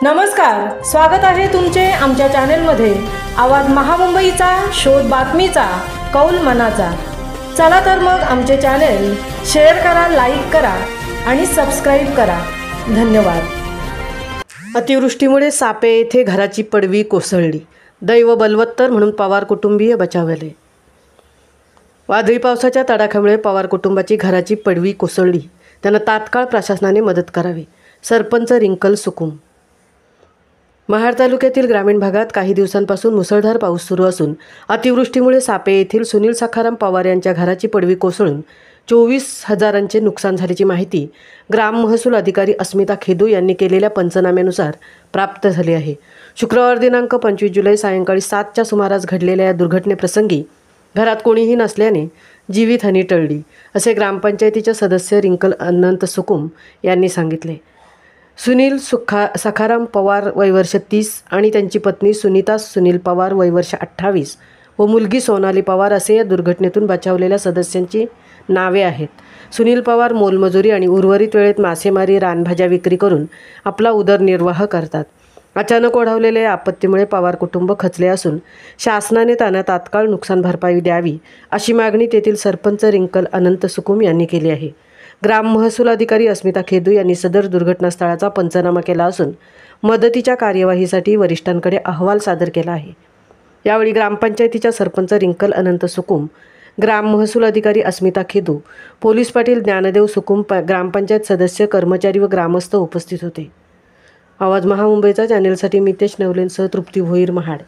नमस्कार, स्वागत आहे तुमचे आमच्या चॅनेलमध्ये। आवाज महामुंबईचा, शोध बातमीचा, कौल मनाचा। चला तर मग आमचे चॅनेल शेअर करा, लाईक करा आणि सबस्क्राइब करा। धन्यवाद। अतिवृष्टीमुळे सापे येथे घराची पडवी कोसळली, दैव बलवत्तर म्हणून पवार कुटुंबीय बचावले। वादळी पावसाच्या तडाख्यामुळे पवार कुटुंबाची घराची पडवी कोसळली, त्यांना तात्काळ प्रशासनाने मदत करावी। सरपंच रिंकल सुकुम। महाड तालुक्यातील ग्रामीण भागात काही दिवसांपासून मुसळधार पाऊस सुरू असून अतिवृष्टीमुळे सापे येथील सुनील सखाराम पवार यांच्या घराची पडवी कोसळून 24,000चे नुकसान झाल्याची माहिती ग्राम महसूल अधिकारी अस्मिता खेदू यांनी केलेल्या पंचनाम्यानुसार प्राप्त झाली आहे। शुक्रवार दिनांक 25 जुलै सायंकाळी 7च्या सुमारास घडलेल्या या दुर्घटनेप्रसंगी घरात कोणीही नसल्याने जीवितहानी टळली, असे ग्रामपंचायतीचे सदस्य रिंकल अनंत सुकुम यांनी सांगितले। सुनील सखाराम पवार वय वर्ष 30 आणि त्यांची पत्नी सुनीता सुनील पवार वय वर्ष 28 व मुलगी सोनाली पवार असे या दुर्घटनेतून बचावलेल्या सदस्यांची नावे आहेत। सुनील पवार मोलमजुरी आणि उर्वरित वेळेत मासेमारी, रानभाज्या विक्री करून आपला उदरनिर्वाह करतात। अचानक ओढावलेल्या या आपत्तीमुळे पवार कुटुंब खचले असून शासनाने त्यांना तात्काळ नुकसान भरपाई द्यावी अशी मागणी तेथील सरपंच रिंकल अनंत सुकुम यांनी केली आहे। ग्राम महसूल अधिकारी अस्मिता खेदू यांनी सदर दुर्घटनास्थळाचा पंचनामा केला असून मदतीच्या कार्यवाहीसाठी वरिष्ठांकडे अहवाल सादर केला आहे। यावेळी ग्रामपंचायतीच्या सरपंच रिंकल अनंत सुकुम, ग्राम महसूल अधिकारी अस्मिता खेदू, पोलीस पाटील ज्ञानदेव सुकुम, ग्रामपंचायत सदस्य, कर्मचारी व ग्रामस्थ उपस्थित होते। आवाज महामुंबईचा चॅनेलसाठी मितेश नवलेंसह तृप्ती भोईर, महाड।